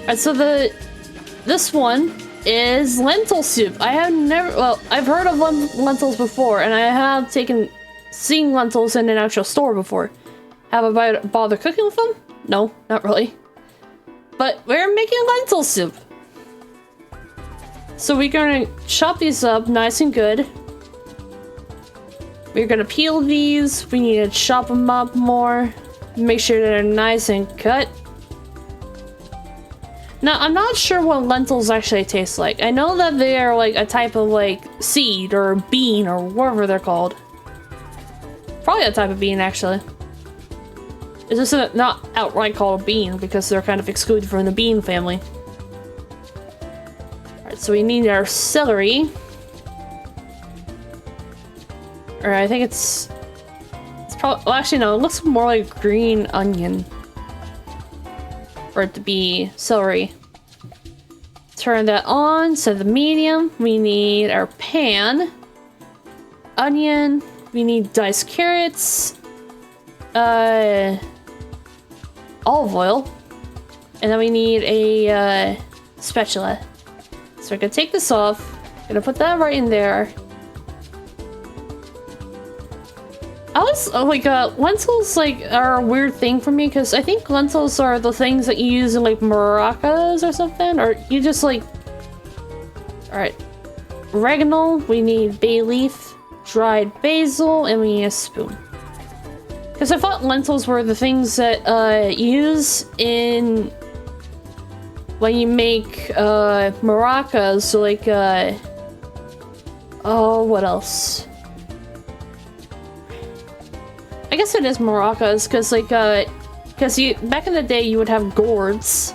Alright, so this one is lentil soup. I have never, well, I've heard of lentils before, and I have seen lentils in an actual store before. Have I bothered cooking with them? No, not really. But we're making lentil soup. So we're gonna chop these up nice and good. We're gonna peel these. We need to chop them up more. Make sure they're nice and cut. Now, I'm not sure what lentils actually taste like. I know that they are like a type of like seed or bean or whatever they're called. Probably a type of bean, actually. It's just not outright called a bean because they're kind of excluded from the bean family. Alright, so we need our celery. Or I think it's probably, well, actually no, it looks more like green onion for it to be celery. Turn that on, set the medium. We need our pan, onion. We need diced carrots, olive oil, and then we need a spatula. So we're gonna take this off. Gonna put that right in there. I was like, lentils like are a weird thing for me because I think lentils are the things that you use in like maracas or something, or you just like. All right, oregano. We need bay leaf, dried basil, and we need a spoon. Because I thought lentils were the things that you use in when you make maracas. So like, oh, what else? I guess it is maracas, because like, because you back in the day you would have gourds,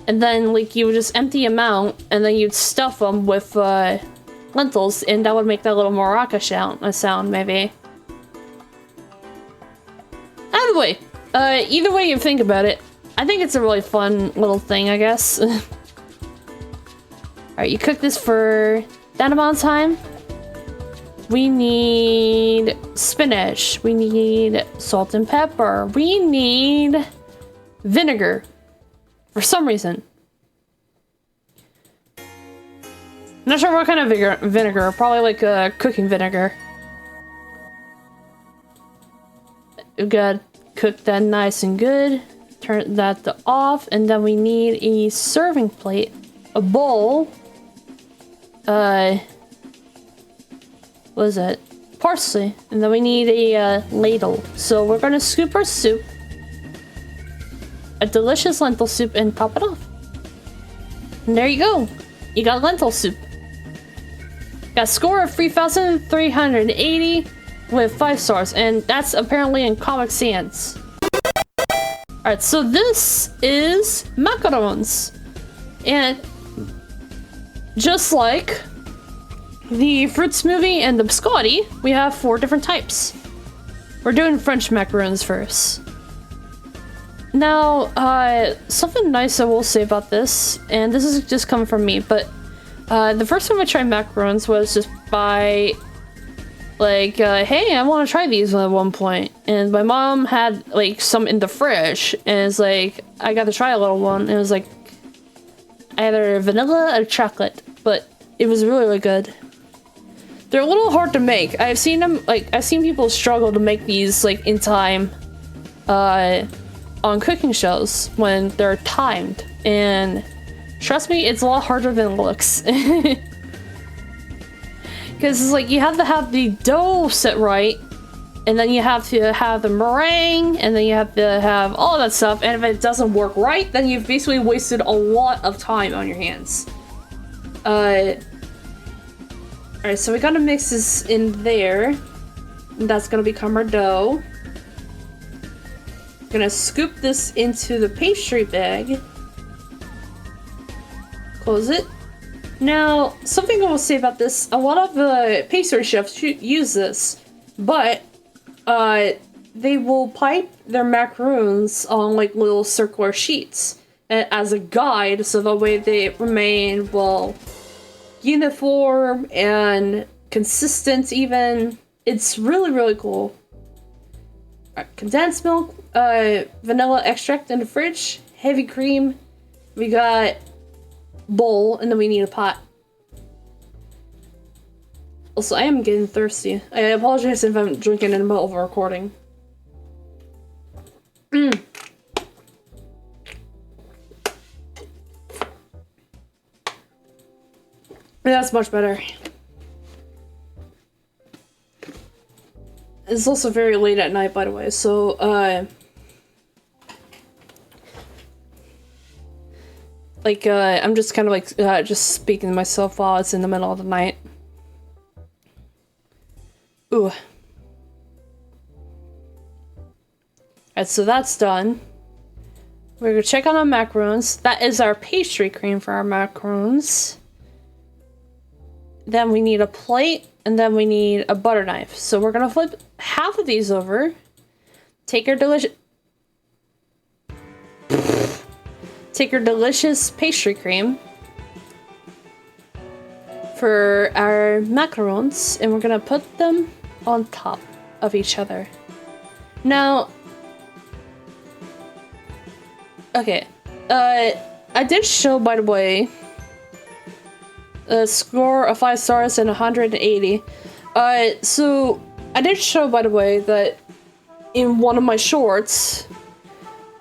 and then like you would just empty them out, and then you'd stuff them with lentils, and that would make that little maraca sound maybe. Either way you think about it, I think it's a really fun little thing, I guess. Alright, you cook this for that amount of time. We need spinach. We need salt and pepper. We need vinegar. For some reason. Not sure what kind of vinegar. Probably like cooking vinegar. We gotta cook that nice and good. Turn that to off. And then we need a serving plate. A bowl. What is it? Parsley. And then we need a ladle. So we're gonna scoop our soup. A delicious lentil soup and top it off. And there you go. You got lentil soup. Got a score of 3,380 with 5 stars. And that's apparently in Comic Sans. Alright, so this is Macarons. And just like the fruit smoothie and the biscotti, we have 4 different types. We're doing French macarons first. Now, something nice I will say about this, and this is just coming from me, but the first time I tried macarons was just by, like, hey, I want to try these at one point. And my mom had, like, some in the fridge, and it's like, I got to try a little one, and it was like, either vanilla or chocolate, but it was really, really good. They're a little hard to make. I've seen them, like, I've seen people struggle to make these, like, in time, on cooking shows when they're timed. And trust me, it's a lot harder than it looks. Because it's like, you have to have the dough set right, and then you have to have the meringue, and then you have to have all that stuff, and if it doesn't work right, then you've basically wasted a lot of time on your hands. Alright, so we gotta mix this in there. And that's gonna become our dough. Gonna scoop this into the pastry bag. Close it. Now, something I will say about this, a lot of pastry chefs use this, but they will pipe their macarons on like little circular sheets as a guide, so that way they remain, well, uniform and consistent even. It's really, really cool. Condensed milk, vanilla extract in the fridge, heavy cream, We got bowl, and then we need a pot. Also, I am getting thirsty. I apologize if I'm drinking in the middle of a recording. That's much better. It's also very late at night, by the way, so, I'm just kind of like, just speaking to myself while it's in the middle of the night. Ooh. Alright, so that's done. We're gonna check on our macarons. That is our pastry cream for our macarons. Then we need a plate, and then we need a butter knife. So we're gonna flip half of these over. Take our delicious pastry cream for our macarons, and we're gonna put them on top of each other. Now, okay, I did show, by the way, a score of 5 stars and 180. So I did show, by the way, that in one of my shorts,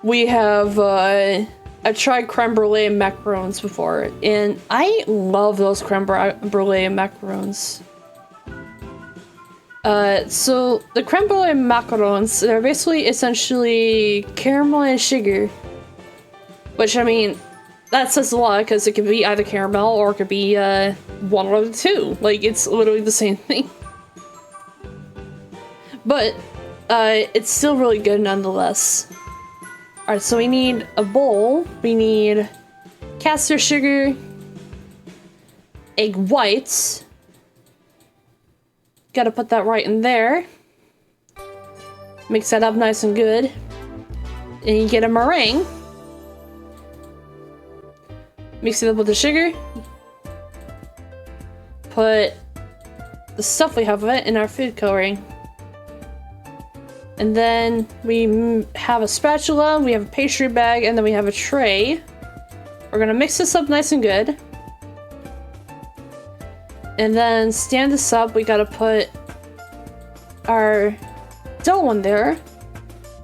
we have, I tried creme brulee macarons before, and I love those creme brulee macarons. So the creme brulee macarons, they're basically essentially caramel and sugar. Which, I mean, that says a lot, because it could be either caramel or it could be one of the two. Like, it's literally the same thing. But it's still really good nonetheless. Alright, so we need a bowl. We need caster sugar, egg whites. Gotta put that right in there. Mix that up nice and good. And you get a meringue. Mix it up with the sugar. Put the stuff we have of it in our food coloring. And then we have a spatula, we have a pastry bag, and then we have a tray. We're gonna mix this up nice and good. And then stand this up, we gotta put our dough in there.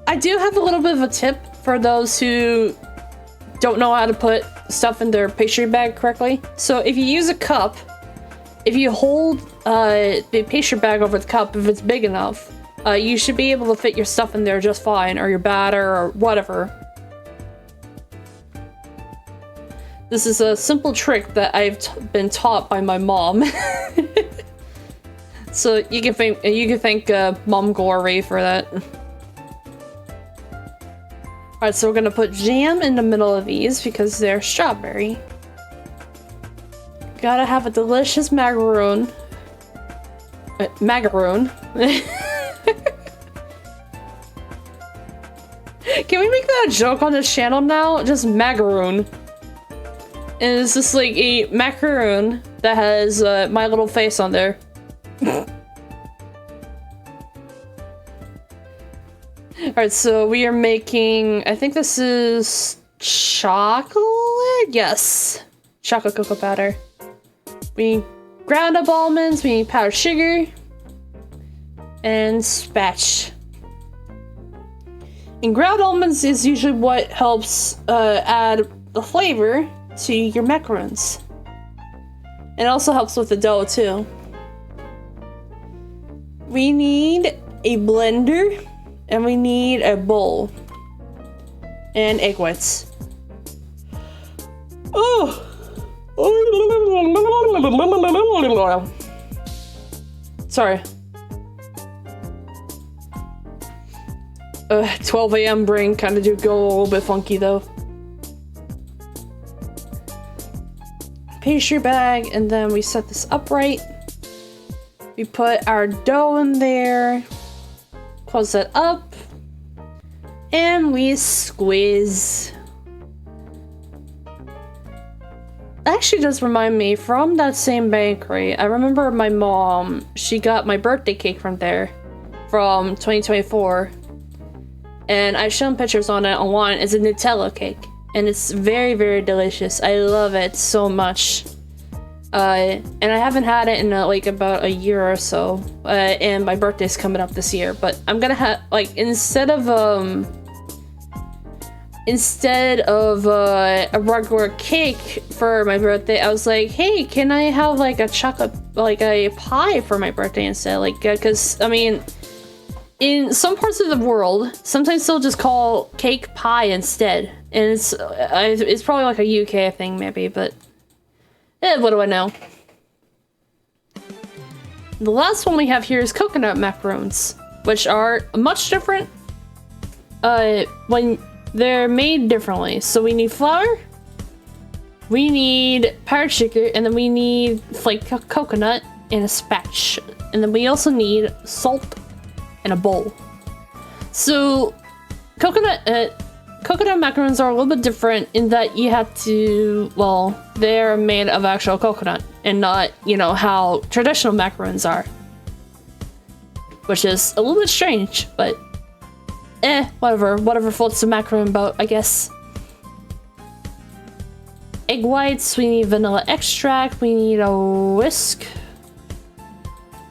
I do have a little bit of a tip for those who don't know how to put stuff in their pastry bag correctly. So if you use a cup, if you hold the pastry bag over the cup, if it's big enough, you should be able to fit your stuff in there just fine, or your batter, or whatever. This is a simple trick that I've been taught by my mom. So you can thank MagolorRee for that. Alright, so we're gonna put jam in the middle of these because they're strawberry. Gotta have a delicious macaron. Macaron. Can we make that a joke on this channel now? Just macaron. And it's just like a macaron that has my little face on there. Alright, so we are making, I think this is chocolate? Yes. Chocolate cocoa powder. We need ground up almonds, we need powdered sugar, and spatch. And ground almonds is usually what helps add the flavor to your macarons. And it also helps with the dough too. We need a blender, and we need a bowl. And egg whites. Oh! Sorry. 12 a.m. brain kind of do go a little bit funky though. Pastry bag, and then we set this upright. We put our dough in there. Close it up. And we squeeze. That actually does remind me, from that same bakery, I remember my mom, she got my birthday cake from there from 2024. And I've shown pictures on it online. It's a Nutella cake. and it's very, very delicious. I love it so much. And I haven't had it in like about a year or so. And my birthday's coming up this year, but I'm gonna have like instead of a regular cake for my birthday, I was like, hey, can I have like a chocolate, like a pie for my birthday instead? Like, because I mean, in some parts of the world, sometimes they'll just call cake pie instead, and it's probably like a UK thing maybe, but what do I know? The last one we have here is coconut macarons, which are much different when they're made differently. So we need flour, we need powdered sugar, and then we need flaked coconut in a spatch. And then we also need salt in a bowl. So coconut macarons are a little bit different in that you have to, well, they're made of actual coconut and not, you know, how traditional macarons are. Which is a little bit strange, but whatever floats the macaron boat, I guess. Egg whites, we need vanilla extract, we need a whisk.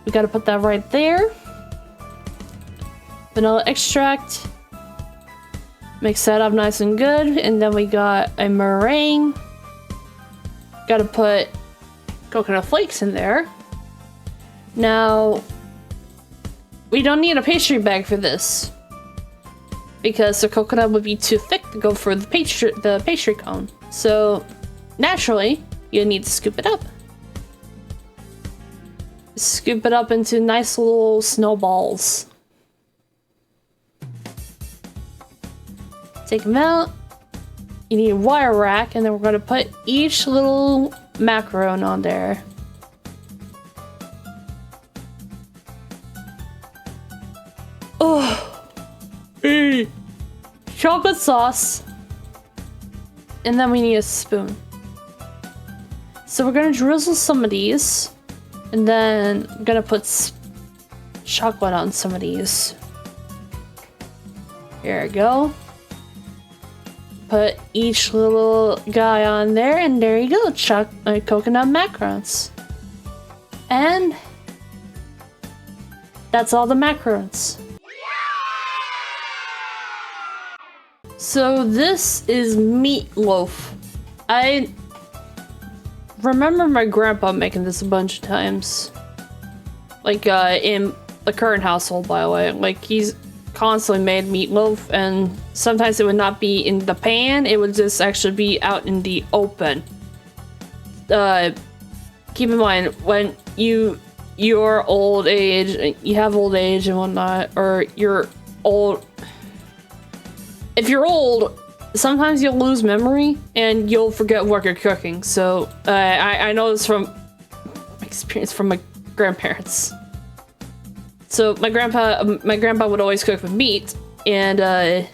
We gotta put that right there. Vanilla extract. Mix that up nice and good, and then we got a meringue. Gotta put coconut flakes in there. Now, we don't need a pastry bag for this, because the coconut would be too thick to go for the pastry cone. So, naturally, you need to scoop it up. Scoop it up into nice little snowballs. Take them out. You need a wire rack, and then we're going to put each little macaron on there. Oh, chocolate sauce, and then we need a spoon. So we're going to drizzle some of these, and then I'm going to put chocolate on some of these. Here we go. Put each little guy on there, and there you go, coconut macarons. And that's all the macarons. So this is meatloaf. I remember my grandpa making this a bunch of times. Like, in the current household, by the way. Like, he's constantly made meatloaf, and sometimes it would not be in the pan, it would just actually be out in the open. Keep in mind, when you're old age, you have old age and whatnot, or you're old, if you're old, sometimes you'll lose memory and you'll forget what you're cooking. So I know this from experience from my grandparents. So my grandpa would always cook with meat, and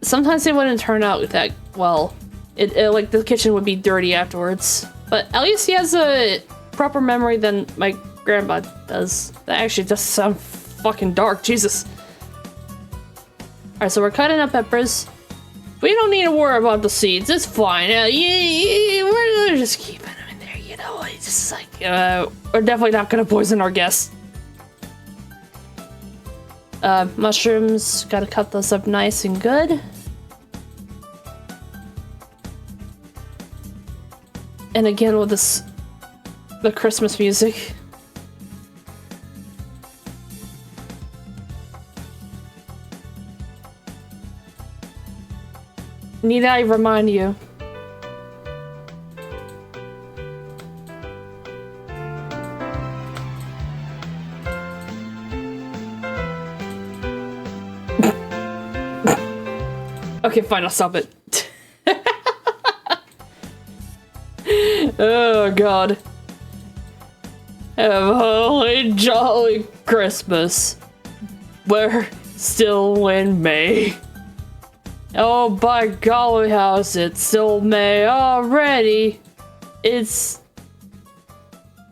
sometimes it wouldn't turn out that well. It like the kitchen would be dirty afterwards. But at least he has a proper memory than my grandpa does. That actually does sound fucking dark, Jesus. Alright, so we're cutting up peppers. We don't need to worry about the seeds, it's fine. We're just keeping them in there, you know. It's just like, we're definitely not gonna poison our guests. Mushrooms, gotta cut those up nice and good. And again with the Christmas music. Need I remind you? Okay, fine, I'll stop it. Oh god. Have a holy jolly Christmas. We're still in May. Oh, by golly, how is it still May already? It's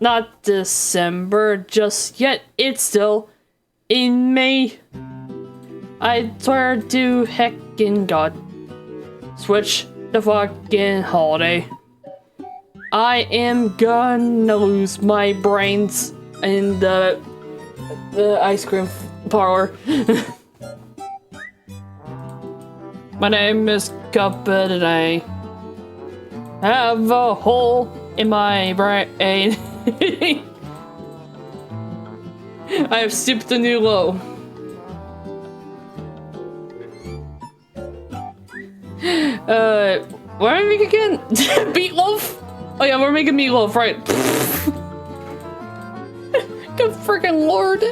not December just yet. It's still in May. I swear to heckin' God. Switch the fucking holiday. I am gonna lose my brains in the ice cream parlor. My name is Cuphead and I have a hole in my brain. I have sipped a new low. What are we making again? Meatloaf? Oh yeah, we're making meatloaf, right? Good freaking lord.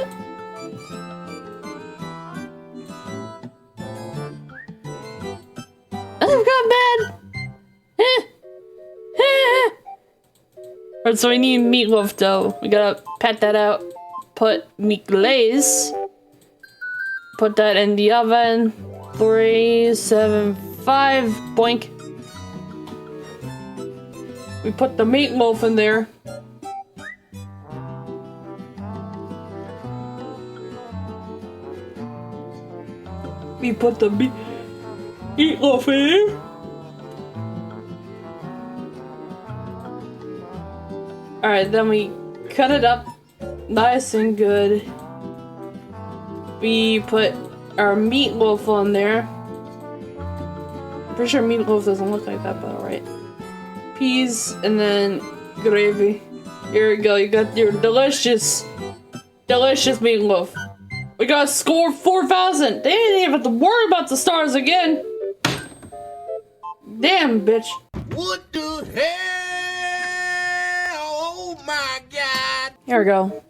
I've got bad. Alright, so we need meatloaf dough. We gotta pat that out. Put meat glaze. Put that in the oven. 375. Boink. We put the meatloaf in there. We put the meatloaf in there. Alright, then we cut it up nice and good. We put our meatloaf on there. I'm pretty sure meatloaf doesn't look like that, but alright. Peas and then gravy. Here we go, you got your delicious meatloaf. We got a score 4,000. They didn't even have to worry about the stars again. Damn, bitch. What the hell? Oh my god. Here we go.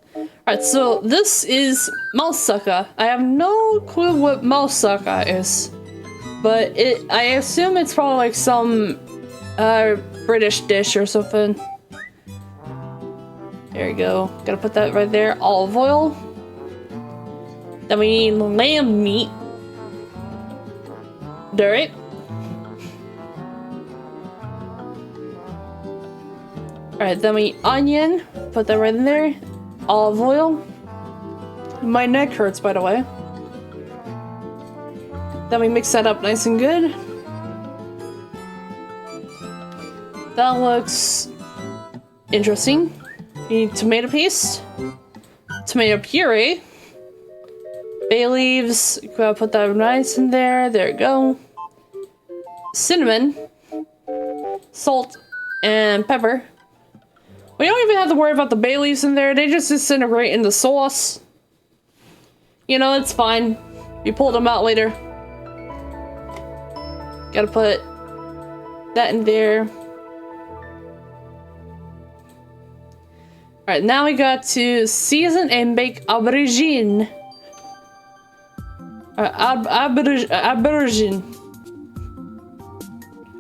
Alright, so this is Moussaka. I have no clue what Moussaka is. But I assume it's probably like some British dish or something. There you go. Gotta put that right there. Olive oil. Then we need lamb meat. Alright. Alright, then we onion. Put that right in there. Olive oil. My neck hurts, by the way. Then we mix that up nice and good. That looks interesting. You need tomato paste, tomato puree, bay leaves. Gotta put that nice in there. There you go. Cinnamon, salt, and pepper. We don't even have to worry about the bay leaves in there. They just disintegrate in the sauce. You know, it's fine. You pull them out later. Gotta put that in there. Alright, now we got to season and bake aubergine.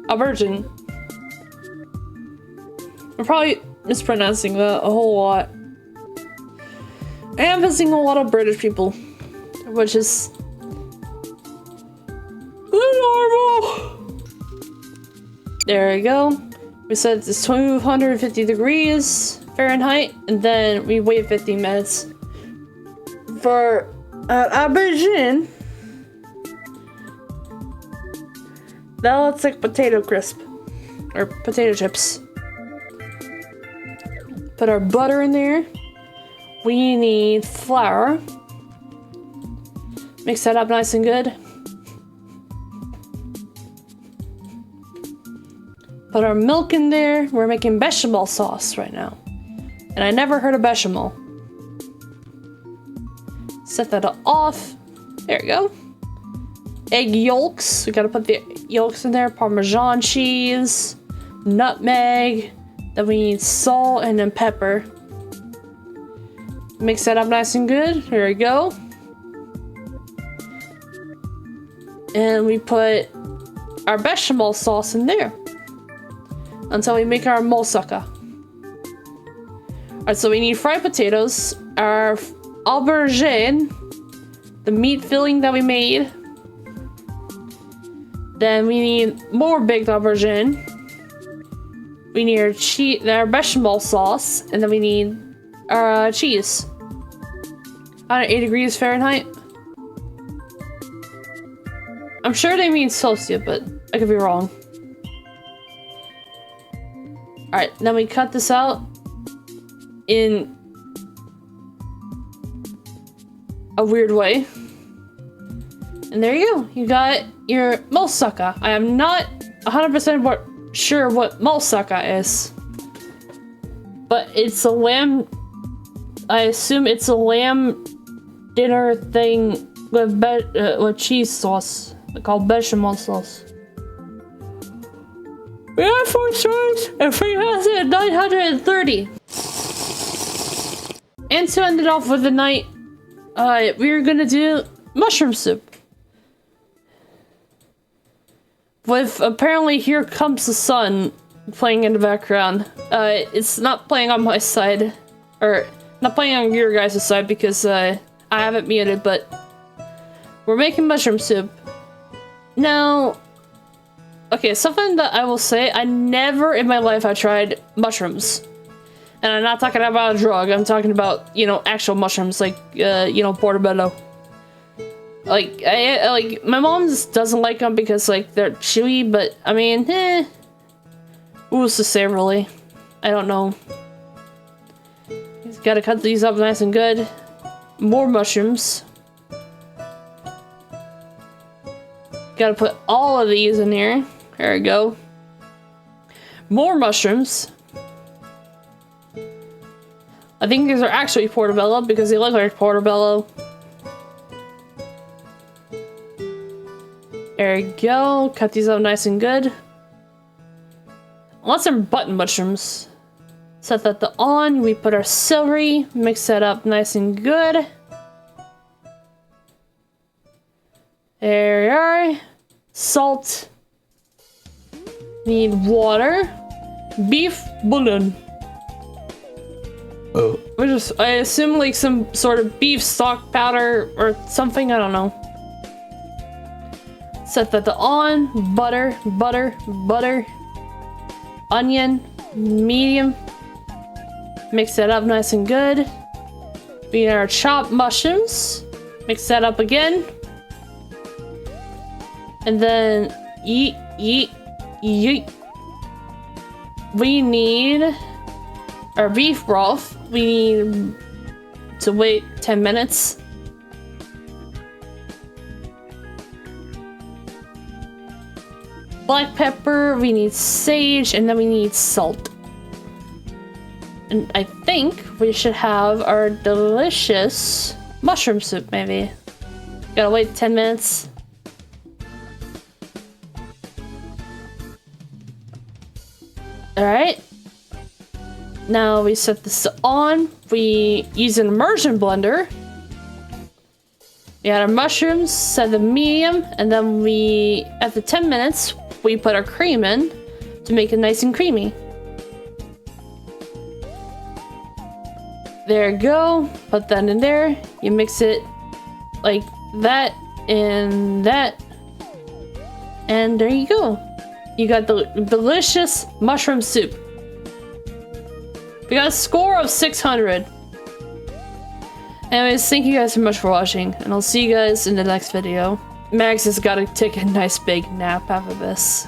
Aubergine. We're probably mispronouncing that a whole lot. I am visiting a lot of British people, which is normal. There we go. We said it's 250 degrees Fahrenheit, and then we wait 15 minutes for aubergine. That looks like potato crisp or potato chips. Put our butter in there. We need flour. Mix that up nice and good. Put our milk in there. We're making bechamel sauce right now. And I never heard of bechamel. Set that off. There we go. Egg yolks. We gotta put the yolks in there. Parmesan cheese. Nutmeg. Then we need salt and then pepper. Mix that up nice and good. Here we go. And we put our bechamel sauce in there until we make our moussaka. Alright, so we need fried potatoes, our aubergine, the meat filling that we made. Then we need more baked aubergine. We need our bechamel sauce, and then we need our cheese. 108 degrees Fahrenheit. I'm sure they mean Celsius, but I could be wrong. Alright, then we cut this out in a weird way. And there you go. You got your Moussaka. I am not 100% sure what Moussaka is. But it's a lamb... I assume it's a lamb dinner thing with cheese sauce. Called bechamel sauce. We got 4 stars and 3 has it at 930. And to end it off with the night, we're gonna do mushroom soup. With apparently Here Comes the Sun playing in the background. It's not playing on my side, or not playing on your guys' side because I have it muted, but we're making mushroom soup. Now, okay, something that I will say, I never in my life have tried mushrooms. And I'm not talking about a drug, I'm talking about, you know, actual mushrooms, like, you know, portobello. Like, like, my mom just doesn't like them because, like, they're chewy, but, I mean, who's to say, really? I don't know. Gotta cut these up nice and good. More mushrooms. Gotta put all of these in here. There we go. More mushrooms. I think these are actually portobello because they look like portobello. There we go. Cut these up nice and good. Lots of button mushrooms. Set that on. We put our celery. Mix that up nice and good. There we are. Salt. Need water. Beef bouillon. Oh. Which is, I assume, like some sort of beef stock powder or something. I don't know. Set that on. Butter, butter, butter. Onion. Medium. Mix that up nice and good. We got our chopped mushrooms. Mix that up again. And then yeet, yeet, yeet. We need our beef broth. We need to wait 10 minutes. Black pepper, we need sage, and then we need salt. And I think we should have our delicious mushroom soup, maybe. Gotta wait 10 minutes. Alright. Now we set this on. We use an immersion blender. We add our mushrooms, set the medium, and then we, after 10 minutes, we put our cream in to make it nice and creamy. There you go. Put that in there. You mix it like that and that. And there you go. You got the delicious mushroom soup. We got a score of 600. Anyways, thank you guys so much for watching, and I'll see you guys in the next video. Max has got to take a nice big nap after this.